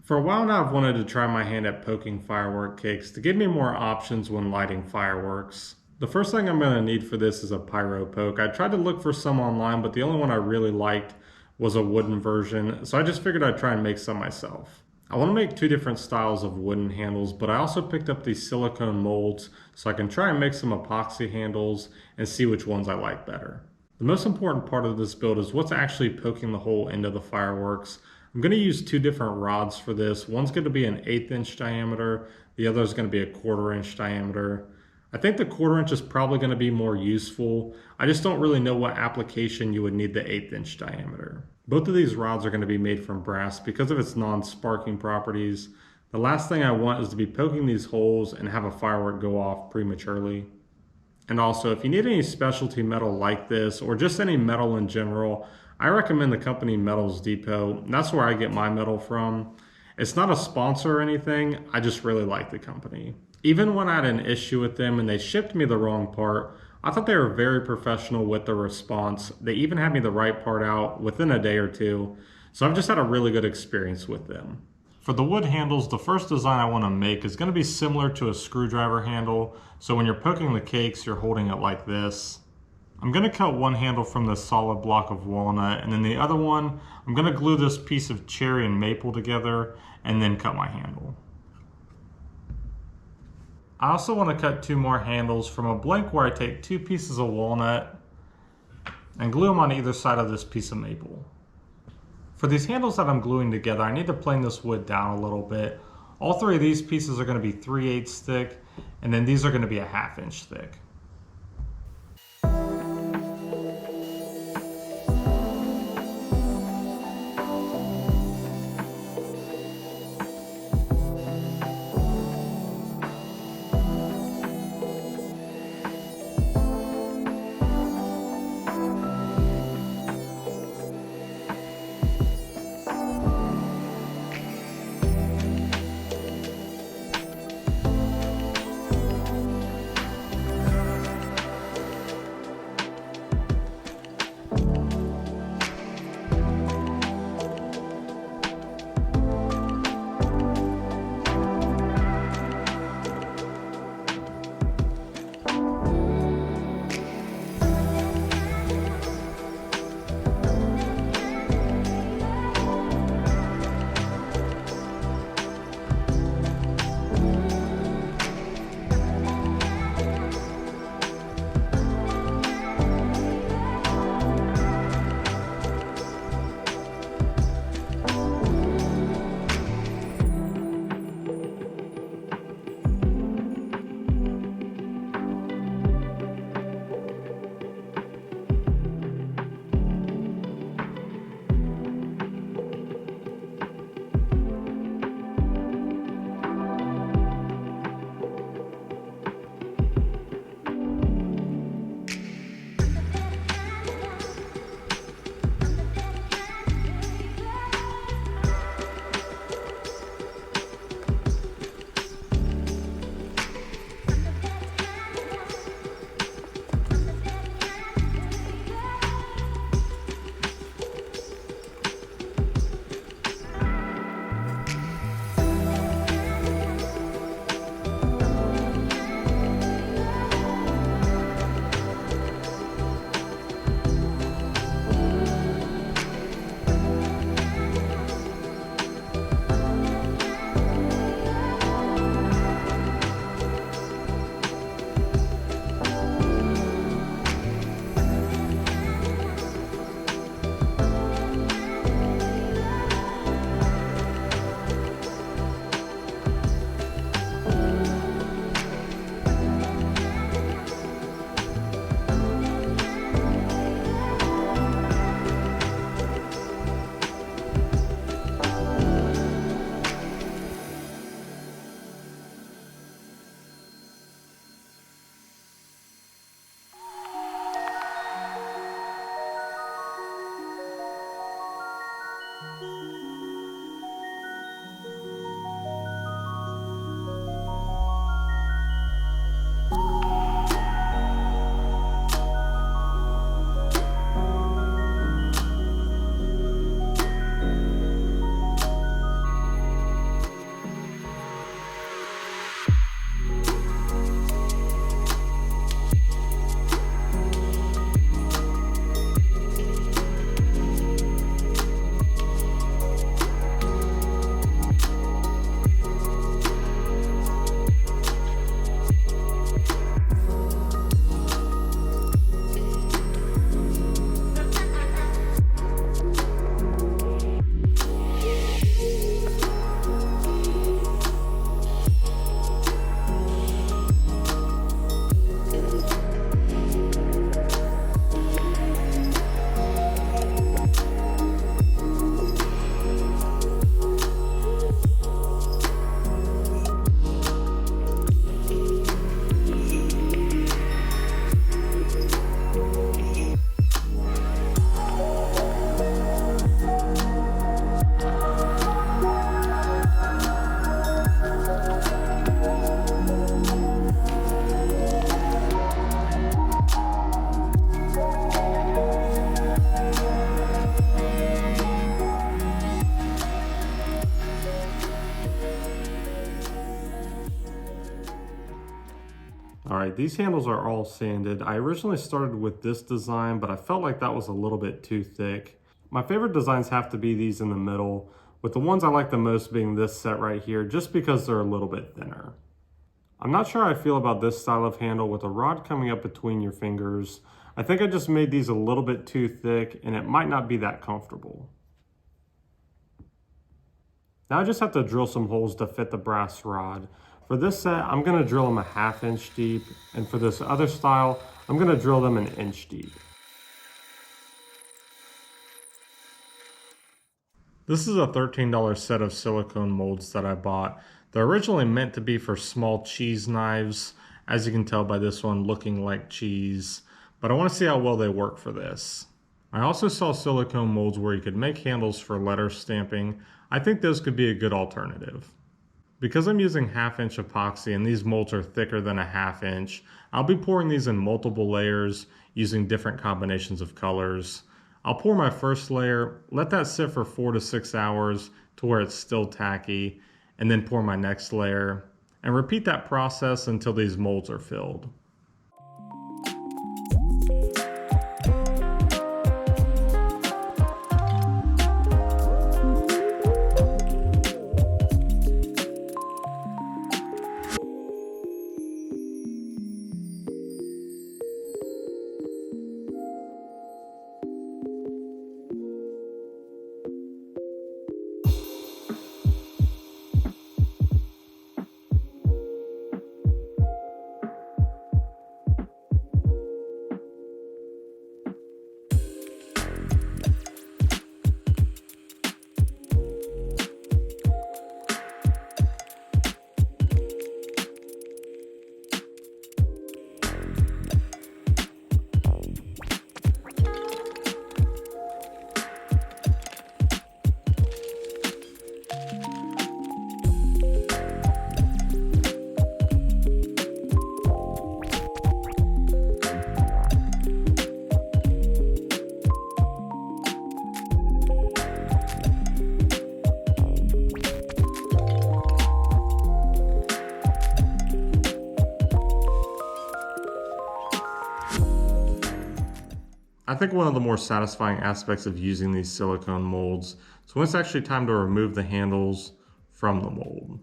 For a while now, I've wanted to try my hand at poking firework cakes to give me more options when lighting fireworks. The first thing I'm going to need for this is a Pyro poke. I tried to look for some online, but the only one I really liked was a wooden version, so I just figured I'd try and make some myself. I want to make two different styles of wooden handles, but I also picked up these silicone molds so I can try and make some epoxy handles and see which ones I like better. The most important part of this build is what's actually poking the hole into the fireworks. I'm going to use two different rods for this. One's going to be an 1/8 inch diameter, the other is going to be a 1/4 inch diameter. I think the 1/4 inch is probably going to be more useful. I just don't really know what application you would need the 1/8 inch diameter. Both of these rods are going to be made from brass because of its non-sparking properties. The last thing I want is to be poking these holes and have a firework go off prematurely. And also, if you need any specialty metal like this, or just any metal in general, I recommend the company Metals Depot. That's where I get my metal from. It's not a sponsor or anything, I just really like the company. Even when I had an issue with them and they shipped me the wrong part, I thought they were very professional with the response. They even had me the right part out within a day or two, so I've just had a really good experience with them. For the wood handles, the first design I want to make is going to be similar to a screwdriver handle, so when you're poking the cakes, you're holding it like this. I'm going to cut one handle from this solid block of walnut, and then the other one, I'm going to glue this piece of cherry and maple together, and then cut my handle. I also want to cut two more handles from a blank where I take two pieces of walnut and glue them on either side of this piece of maple. For these handles that I'm gluing together, I need to plane this wood down a little bit. All three of these pieces are going to be 3/8 thick, and then these are going to be a 1/2 inch thick. Alright, these handles are all sanded. I originally started with this design, but I felt like that was a little bit too thick. My favorite designs have to be these in the middle, with the ones I like the most being this set right here, just because they're a little bit thinner. I'm not sure how I feel about this style of handle with a rod coming up between your fingers. I think I just made these a little bit too thick, and it might not be that comfortable. Now I just have to drill some holes to fit the brass rod. For this set, I'm going to drill them a 1/2 inch deep, and for this other style, I'm going to drill them 1 inch deep. This is a $13 set of silicone molds that I bought. They're originally meant to be for small cheese knives, as you can tell by this one looking like cheese, but I want to see how well they work for this. I also saw silicone molds where you could make handles for letter stamping. I think those could be a good alternative. Because I'm using 1/2 inch epoxy and these molds are thicker than a 1/2 inch, I'll be pouring these in multiple layers using different combinations of colors. I'll pour my first layer, let that sit for 4 to 6 hours to where it's still tacky, and then pour my next layer, and repeat that process until these molds are filled. I think one of the more satisfying aspects of using these silicone molds is when it's actually time to remove the handles from the mold.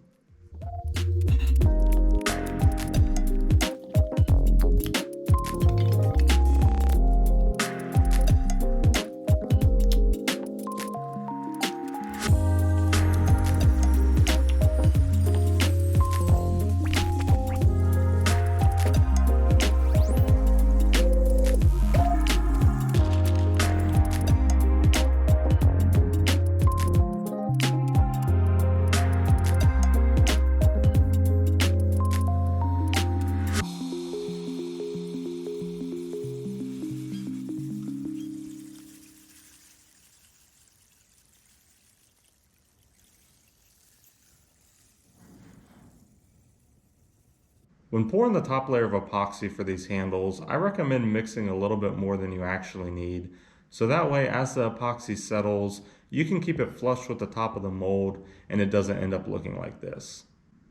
When pouring the top layer of epoxy for these handles, I recommend mixing a little bit more than you actually need. So that way, as the epoxy settles, you can keep it flush with the top of the mold and it doesn't end up looking like this.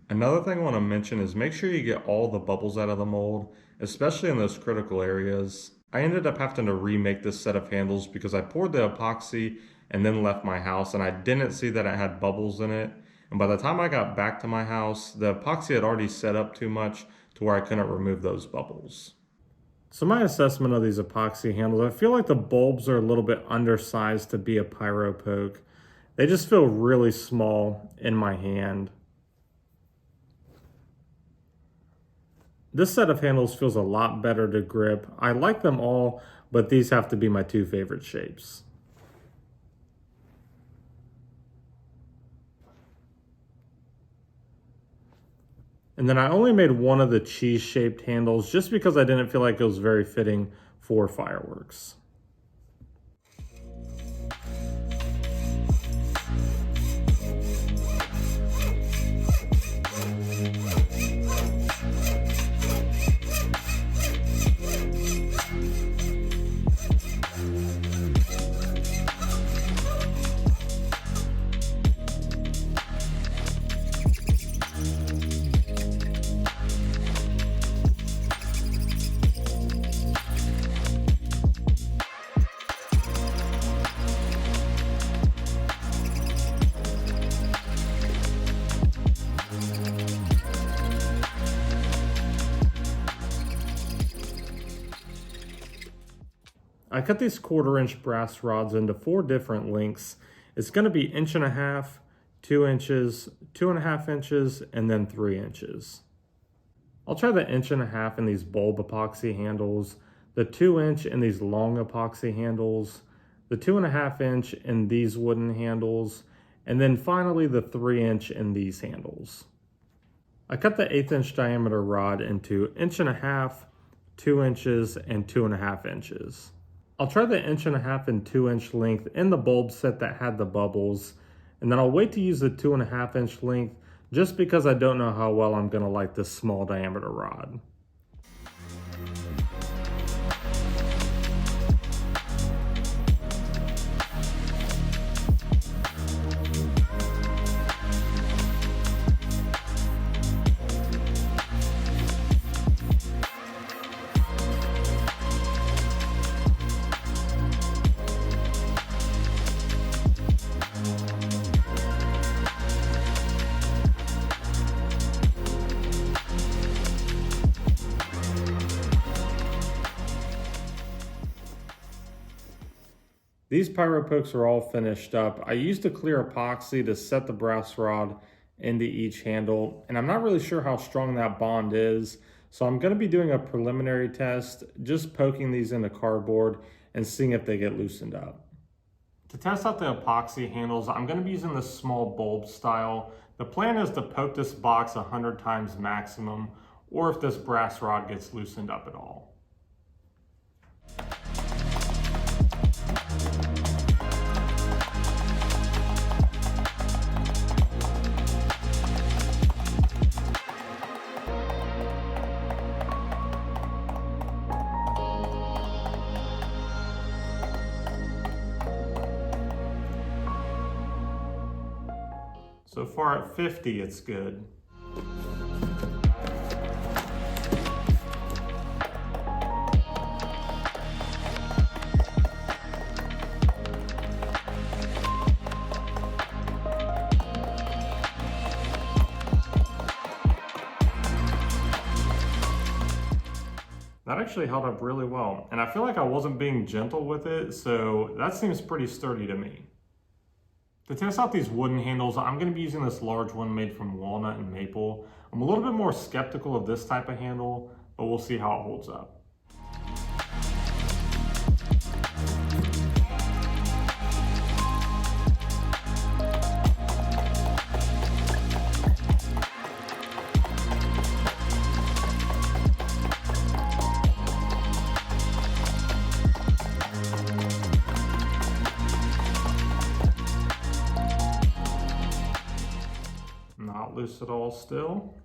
Another thing I want to mention is make sure you get all the bubbles out of the mold, especially in those critical areas. I ended up having to remake this set of handles because I poured the epoxy and then left my house and I didn't see that it had bubbles in it. And by the time I got back to my house, the epoxy had already set up too much to where I couldn't remove those bubbles. So my assessment of these epoxy handles, I feel like the bulbs are a little bit undersized to be a pyro poke. They just feel really small in my hand. This set of handles feels a lot better to grip. I like them all, but these have to be my two favorite shapes. And then I only made one of the cheese-shaped handles just because I didn't feel like it was very fitting for fireworks. I cut these 1/4 inch brass rods into 4 different lengths. It's going to be 1.5 inches, 2 inches, 2.5 inches, and then 3 inches. I'll try the 1.5 inch in these bulb epoxy handles, the 2 inch in these long epoxy handles, the 2.5 inch in these wooden handles, and then finally the 3 inch in these handles. I cut the 1/8 inch diameter rod into 1.5 inches, 2 inches, and 2.5 inches. I'll try the 1.5 inch and 2 inch length in the bulb set that had the bubbles, and then I'll wait to use the 2.5 inch length just because I don't know how well I'm going to light this small diameter rod. These pyro pokes are all finished up. I used a clear epoxy to set the brass rod into each handle, and I'm not really sure how strong that bond is, so I'm going to be doing a preliminary test, just poking these into cardboard and seeing if they get loosened up. To test out the epoxy handles, I'm going to be using this small bulb style. The plan is to poke this box 100 times maximum, or if this brass rod gets loosened up at all. So far at 50, it's good. That actually held up really well, and I feel like I wasn't being gentle with it, so that seems pretty sturdy to me. To test out these wooden handles, I'm going to be using this large one made from walnut and maple. I'm a little bit more skeptical of this type of handle, but we'll see how it holds up. Not loose at all still.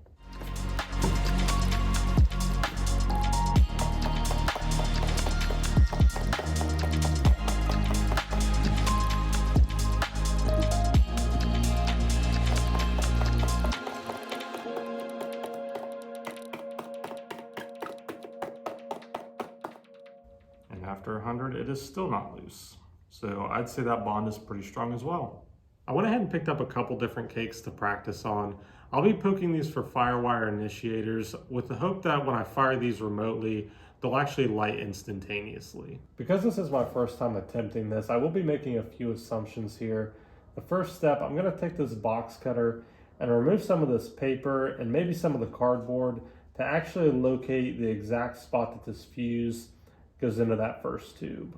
And after 100, it is still not loose. So I'd say that bond is pretty strong as well. I went ahead and picked up a couple different cakes to practice on. I'll be poking these for firewire initiators with the hope that when I fire these remotely, they'll actually light instantaneously. Because this is my first time attempting this, I will be making a few assumptions here. The first step, I'm going to take this box cutter and remove some of this paper and maybe some of the cardboard to actually locate the exact spot that this fuse goes into that first tube.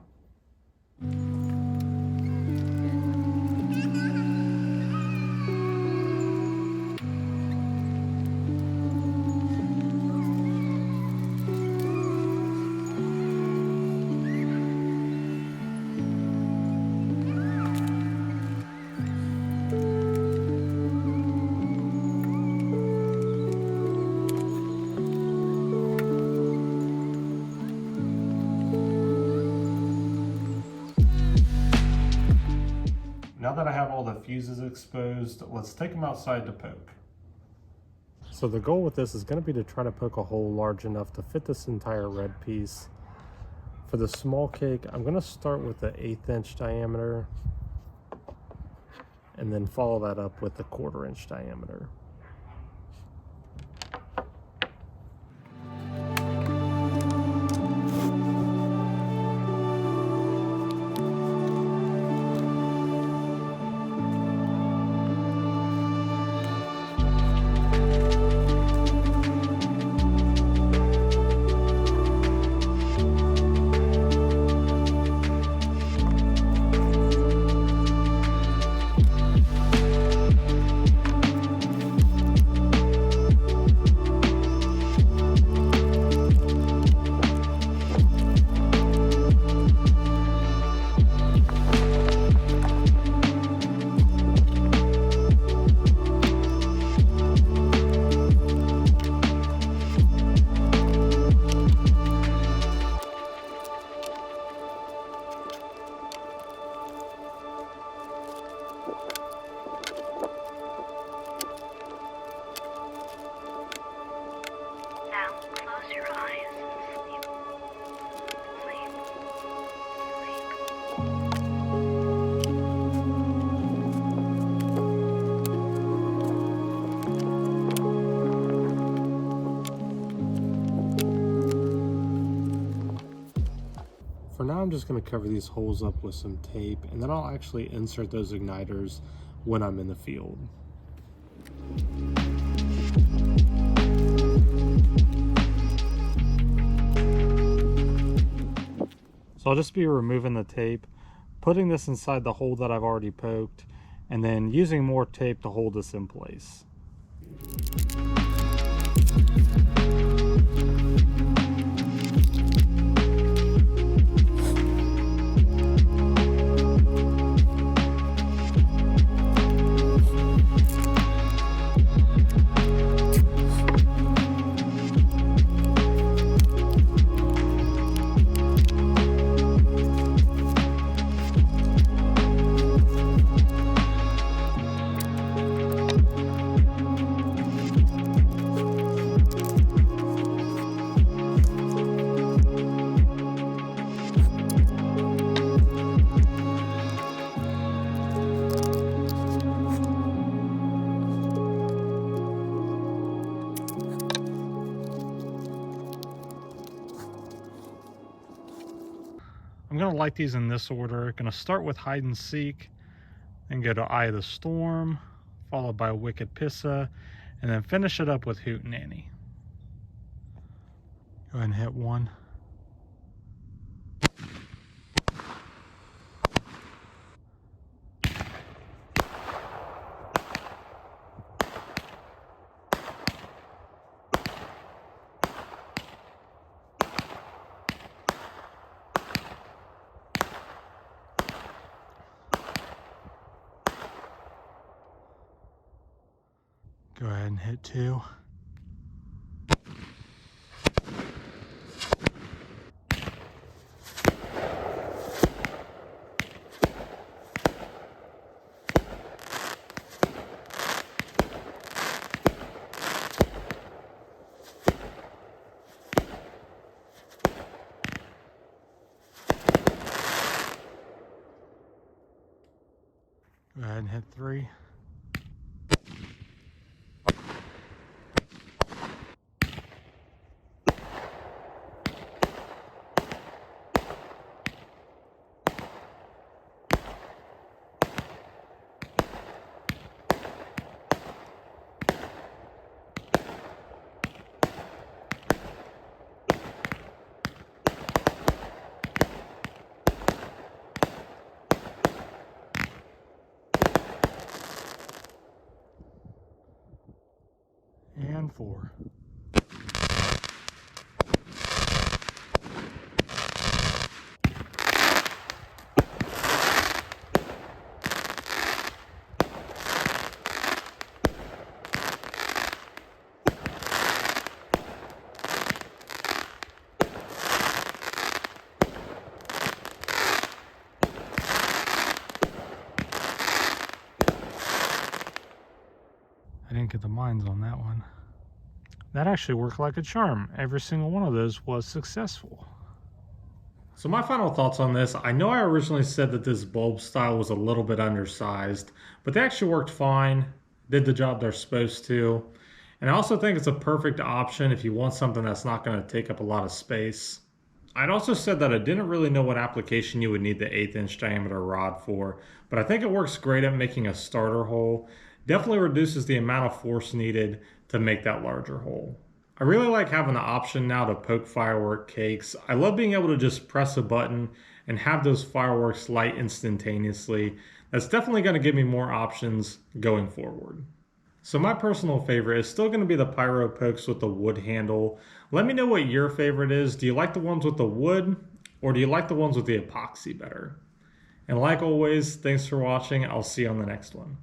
Now that I have all the fuses exposed, let's take them outside to poke. So the goal with this is going to be to try to poke a hole large enough to fit this entire red piece. For the small cake, I'm going to start with the 1/8 inch diameter and then follow that up with the 1/4 inch diameter. now I'm just going to cover these holes up with some tape, and then I'll actually insert those igniters when I'm in the field. So I'll just be removing the tape, putting this inside the hole that I've already poked, and then using more tape to hold this in place. I'm going to light these in this order. Going to start with Hide and Seek, then go to Eye of the Storm, followed by Wicked Pissa, and then finish it up with Hootenanny. Go ahead and hit one. Go ahead and hit two. Go ahead and hit three. And four. I didn't get the mines on that one. That actually worked like a charm. Every single one of those was successful. So my final thoughts on this, I know I originally said that this bulb style was a little bit undersized, but they actually worked fine, did the job they're supposed to. And I also think it's a perfect option if you want something that's not going to take up a lot of space. I'd also said that I didn't really know what application you would need the 1/8 inch diameter rod for, but I think it works great at making a starter hole. Definitely reduces the amount of force needed to make that larger hole. I really like having the option now to poke firework cakes. I love being able to just press a button and have those fireworks light instantaneously. That's definitely going to give me more options going forward. So my personal favorite is still going to be the Pyro pokes with the wood handle. Let me know what your favorite is. Do you like the ones with the wood, or do you like the ones with the epoxy better? And like always, thanks for watching. I'll see you on the next one.